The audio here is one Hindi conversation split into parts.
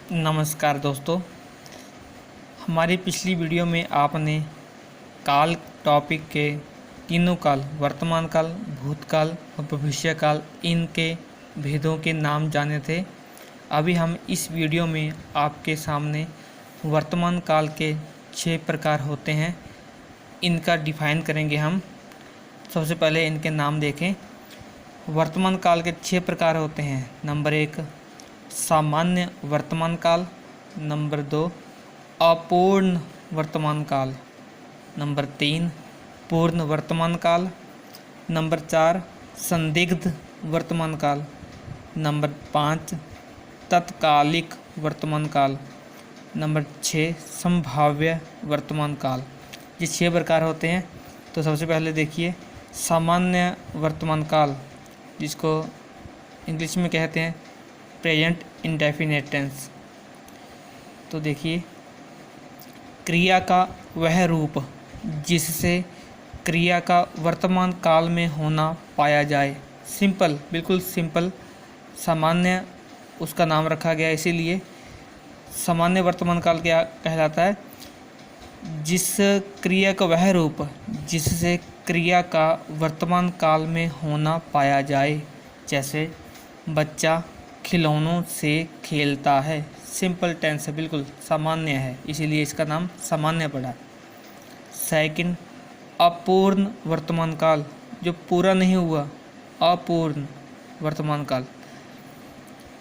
नमस्कार दोस्तों। हमारी पिछली वीडियो में आपने काल टॉपिक के तीनों काल वर्तमान काल, भूतकाल और भविष्य काल इनके भेदों के नाम जाने थे। अभी हम इस वीडियो में आपके सामने वर्तमान काल के 6 प्रकार होते हैं, इनका डिफाइन करेंगे हम। सबसे पहले इनके नाम देखें। वर्तमान काल के 6 प्रकार होते हैं। नंबर 1 सामान्य वर्तमान काल, नंबर 2 अपूर्ण वर्तमान काल, नंबर 3 पूर्ण वर्तमान काल, नंबर 4 संदिग्ध वर्तमान काल, नंबर 5 तत्कालिक वर्तमान काल, नंबर 6 संभाव्य वर्तमान काल। ये 6 प्रकार होते हैं। तो सबसे पहले देखिए सामान्य वर्तमान काल, जिसको इंग्लिश में कहते हैं प्रेजेंट इंडेफिनिट टेंस। तो देखिए क्रिया का वह रूप जिससे क्रिया का वर्तमान काल में होना पाया जाए। सिंपल, बिल्कुल सिंपल, सामान्य उसका नाम रखा गया, इसीलिए सामान्य वर्तमान काल क्या कहलाता है? जिस क्रिया का वह रूप जिससे क्रिया का वर्तमान काल में होना पाया जाए। जैसे बच्चा खिलौनों से खेलता है। सिंपल टेंस है, बिल्कुल सामान्य है, इसीलिए इसका नाम सामान्य पड़ा। सेकंड अपूर्ण वर्तमान काल, जो पूरा नहीं हुआ, अपूर्ण वर्तमान काल।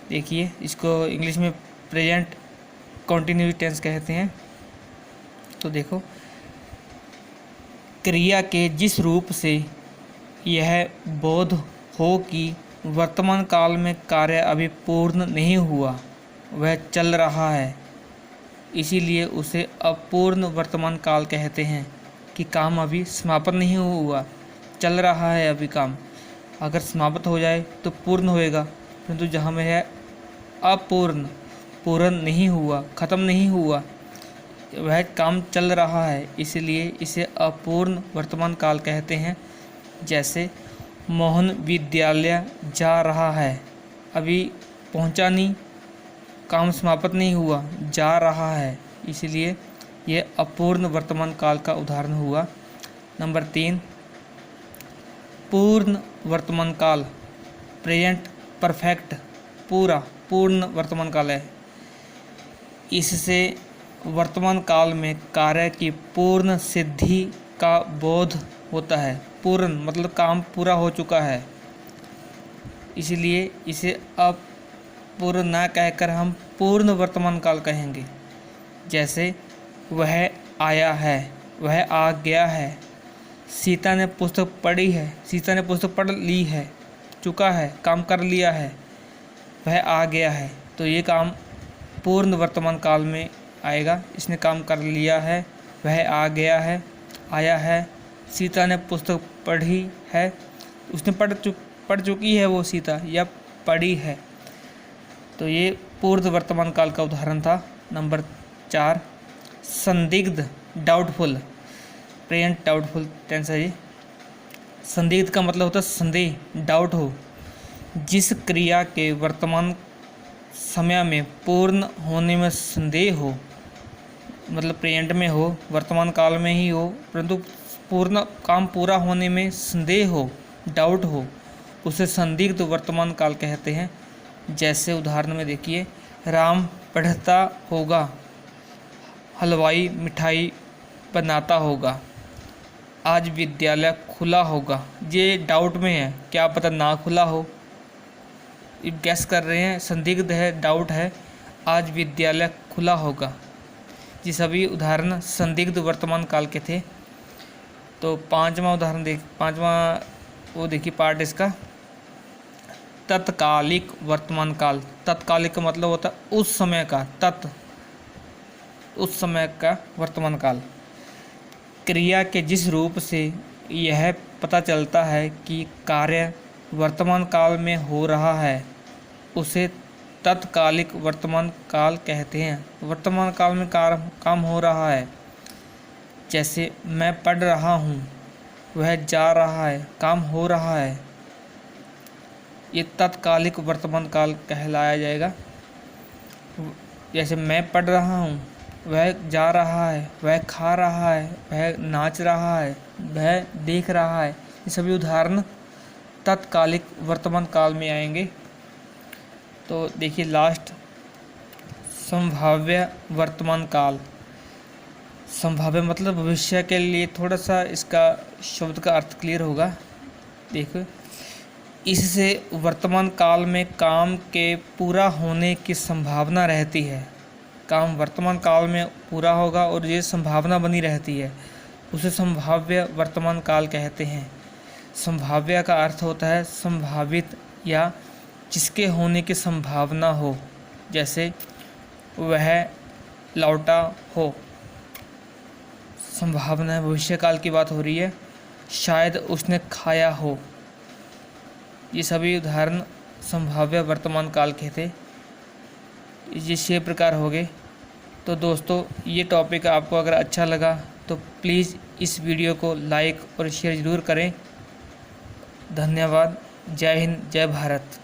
देखिए इसको इंग्लिश में प्रेजेंट कंटिन्यूअस टेंस कहते हैं। तो देखो क्रिया के जिस रूप से यह बोध हो कि वर्तमान काल में कार्य अभी पूर्ण नहीं हुआ, वह चल रहा है, इसीलिए उसे अपूर्ण वर्तमान काल कहते हैं। कि काम अभी समाप्त नहीं हुआ, चल रहा है अभी काम। अगर समाप्त हो जाए तो पूर्ण होएगा, परंतु जहाँ में है अपूर्ण, पूर्ण नहीं हुआ, ख़त्म नहीं हुआ, वह काम चल रहा है, इसलिए इसे अपूर्ण वर्तमान काल कहते हैं। जैसे मोहन विद्यालय जा रहा है, अभी पहुंचा नहीं, काम समाप्त नहीं हुआ, जा रहा है, इसलिए यह अपूर्ण वर्तमान काल का उदाहरण हुआ। नंबर 3 पूर्ण वर्तमान काल, प्रेजेंट परफेक्ट, पूरा, पूर्ण वर्तमान काल है। इससे वर्तमान काल में कार्य की पूर्ण सिद्धि का बोध होता है। पूर्ण मतलब काम पूरा हो चुका है, इसलिए इसे अपूर्ण ना कहकर हम पूर्ण वर्तमान काल कहेंगे। जैसे वह आया है, वह आ गया है। सीता ने पुस्तक पढ़ी है, सीता ने पुस्तक पढ़ ली है, चुका है, काम कर लिया है। वह आ गया है, तो ये काम पूर्ण वर्तमान काल में आएगा। इसने काम कर लिया है, वह आ गया है, आया है। सीता ने पुस्तक पढ़ी है, उसने पढ़ चुकी है वो सीता, या पढ़ी है। तो ये पूर्ण वर्तमान काल का उदाहरण था। नंबर 4 संदिग्ध, डाउटफुल, प्रेजेंट डाउटफुल टेंस है ये। संदिग्ध का मतलब होता है संदेह, डाउट हो। जिस क्रिया के वर्तमान समय में पूर्ण होने में संदेह हो, मतलब प्रेजेंट में हो, वर्तमान काल में ही हो, परंतु पूर्ण काम पूरा होने में संदेह हो, डाउट हो, उसे संदिग्ध वर्तमान काल कहते हैं। जैसे उदाहरण में देखिए राम पढ़ता होगा, हलवाई मिठाई बनाता होगा, आज विद्यालय खुला होगा। ये डाउट में है, क्या पता ना खुला हो, गैस कर रहे हैं, संदिग्ध है, डाउट है, आज विद्यालय खुला होगा। ये सभी उदाहरण संदिग्ध वर्तमान काल के थे। तो पांचवा वो देखिए पार्ट इसका तत्कालिक वर्तमान काल। तत्कालिक का मतलब होता है उस समय का, उस समय का वर्तमान काल। क्रिया के जिस रूप से यह पता चलता है कि कार्य वर्तमान काल में हो रहा है, उसे तत्कालिक वर्तमान काल कहते हैं। वर्तमान काल में काम हो रहा है। जैसे मैं पढ़ रहा हूँ, वह जा रहा है, काम हो रहा है, ये तत्कालिक वर्तमान काल कहलाया जाएगा। जैसे मैं पढ़ रहा हूँ, वह जा रहा है, वह खा रहा है, वह नाच रहा है, वह देख रहा है। ये सभी उदाहरण तत्कालिक वर्तमान काल में आएंगे। तो देखिए लास्ट, संभाव्य वर्तमान काल। संभाव्य मतलब भविष्य के लिए, थोड़ा सा इसका शब्द का अर्थ क्लियर होगा। देखो, इससे वर्तमान काल में काम के पूरा होने की संभावना रहती है। काम वर्तमान काल में पूरा होगा और ये संभावना बनी रहती है, उसे संभाव्य वर्तमान काल कहते हैं। संभाव्य का अर्थ होता है संभावित या जिसके होने की संभावना हो, जैसे वह लौटा हो। संभावना भविष्य काल की बात हो रही है, शायद उसने खाया हो। ये सभी उदाहरण संभाव्य वर्तमान काल के थे। ये 6 प्रकार हो गए। तो दोस्तों, ये टॉपिक आपको अगर अच्छा लगा तो प्लीज़ इस वीडियो को लाइक और शेयर ज़रूर करें। धन्यवाद। जय हिंद, जय भारत।